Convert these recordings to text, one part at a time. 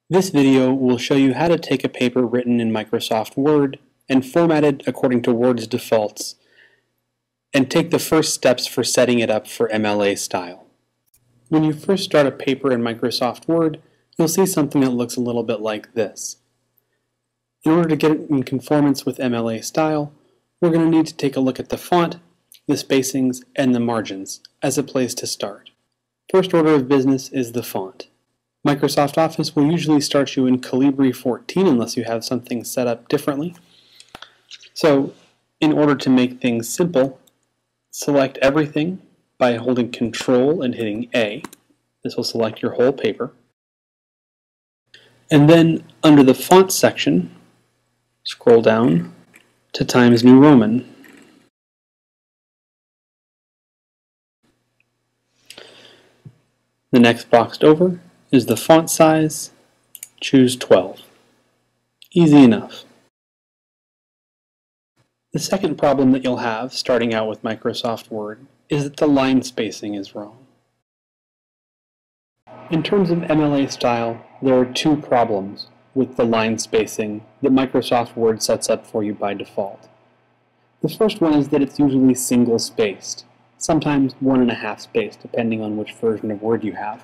This video will show you how to take a paper written in Microsoft Word and format it according to Word's defaults, and take the first steps for setting it up for MLA style. When you first start a paper in Microsoft Word, you'll see something that looks a little bit like this. In order to get it in conformance with MLA style, we're going to need to take a look at the font, the spacings, and the margins as a place to start. First order of business is the font. Microsoft Office will usually start you in Calibri 14 unless you have something set up differently. So, in order to make things simple, select everything by holding Control and hitting A. This will select your whole paper. And then, under the font section, scroll down to Times New Roman. The next box over is the font size. Choose 12. Easy enough. The second problem that you'll have starting out with Microsoft Word is that the line spacing is wrong. In terms of MLA style, there are two problems with the line spacing that Microsoft Word sets up for you by default. The first one is that it's usually single-spaced, sometimes 1.5 spaced, depending on which version of Word you have.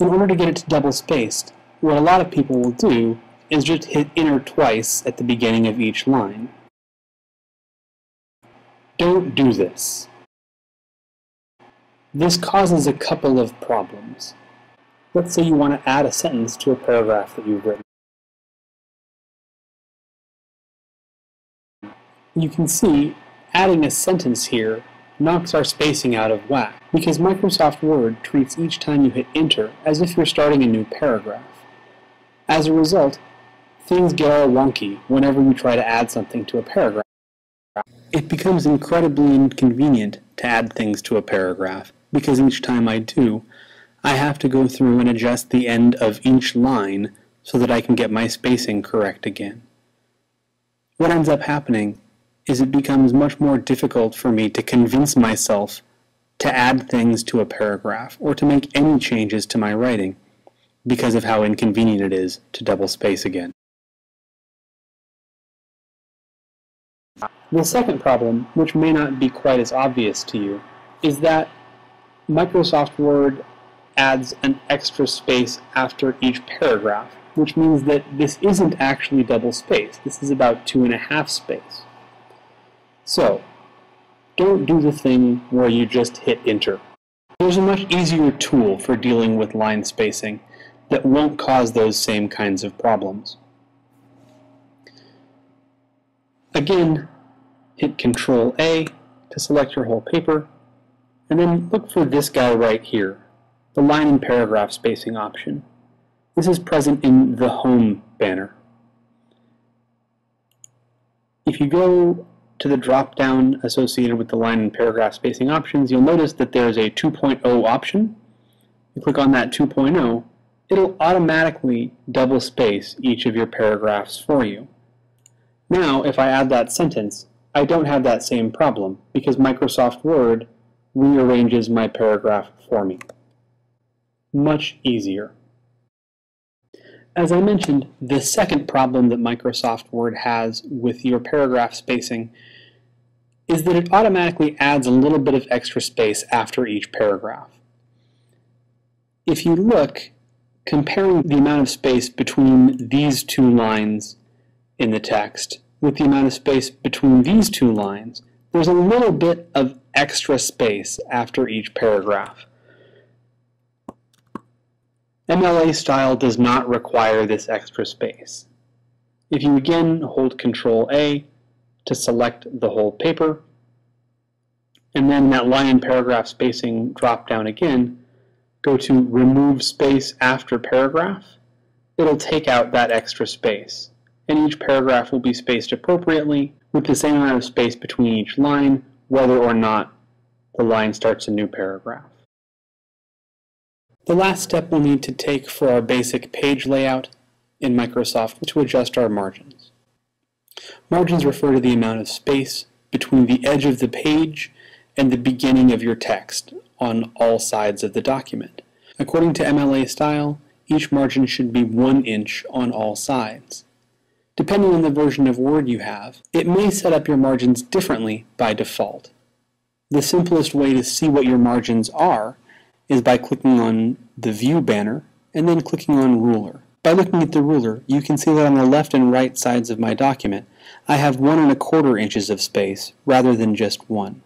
In order to get it to double-spaced, what a lot of people will do is just hit Enter twice at the beginning of each line. Don't do this. This causes a couple of problems. Let's say you want to add a sentence to a paragraph that you've written. You can see adding a sentence here knocks our spacing out of whack, because Microsoft Word treats each time you hit Enter as if you're starting a new paragraph. As a result, things get all wonky whenever you try to add something to a paragraph. It becomes incredibly inconvenient to add things to a paragraph, because each time I do, I have to go through and adjust the end of each line so that I can get my spacing correct again. What ends up happening is it becomes much more difficult for me to convince myself to add things to a paragraph or to make any changes to my writing because of how inconvenient it is to double space again. The second problem, which may not be quite as obvious to you, is that Microsoft Word adds an extra space after each paragraph, which means that this isn't actually double spaced. This is about 2.5 space. So, don't do the thing where you just hit Enter. There's a much easier tool for dealing with line spacing that won't cause those same kinds of problems. Again, hit Control A to select your whole paper, and then look for this guy right here, the line and paragraph spacing option. This is present in the Home banner. If you go to the drop-down associated with the line and paragraph spacing options, you'll notice that there's a 2.0 option. You click on that 2.0, it'll automatically double space each of your paragraphs for you. Now, if I add that sentence, I don't have that same problem because Microsoft Word rearranges my paragraph for me. Much easier. As I mentioned, the second problem that Microsoft Word has with your paragraph spacing is that it automatically adds a little bit of extra space after each paragraph. If you look, comparing the amount of space between these two lines in the text with the amount of space between these two lines, there's a little bit of extra space after each paragraph. MLA style does not require this extra space. If you again hold Control A to select the whole paper, and then that line and paragraph spacing drop down again, go to Remove Space After Paragraph, it'll take out that extra space, and each paragraph will be spaced appropriately with the same amount of space between each line, whether or not the line starts a new paragraph. The last step we'll need to take for our basic page layout in Microsoft is to adjust our margins. Margins refer to the amount of space between the edge of the page and the beginning of your text on all sides of the document. According to MLA style, each margin should be 1 inch on all sides. Depending on the version of Word you have, it may set up your margins differently by default. The simplest way to see what your margins are is by clicking on the View banner and then clicking on Ruler. By looking at the ruler, you can see that on the left and right sides of my document, I have 1¼ inches of space rather than just 1.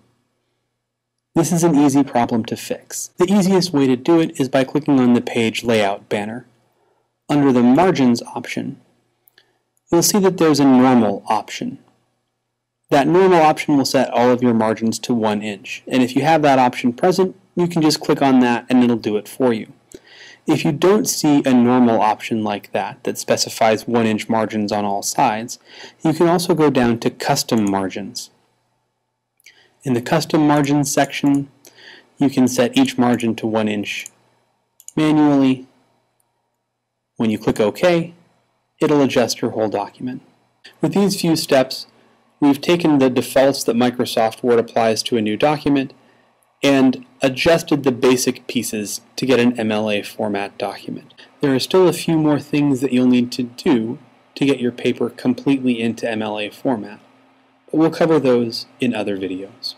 This is an easy problem to fix. The easiest way to do it is by clicking on the Page Layout banner. Under the Margins option, you'll see that there's a Normal option. That Normal option will set all of your margins to 1 inch, and if you have that option present, you can just click on that and it'll do it for you. If you don't see a normal option like that specifies 1 inch margins on all sides, you can also go down to Custom Margins. In the Custom Margins section, you can set each margin to 1 inch manually. When you click OK, it'll adjust your whole document. With these few steps, we've taken the defaults that Microsoft Word applies to a new document and adjusted the basic pieces to get an MLA format document. There are still a few more things that you'll need to do to get your paper completely into MLA format, but we'll cover those in other videos.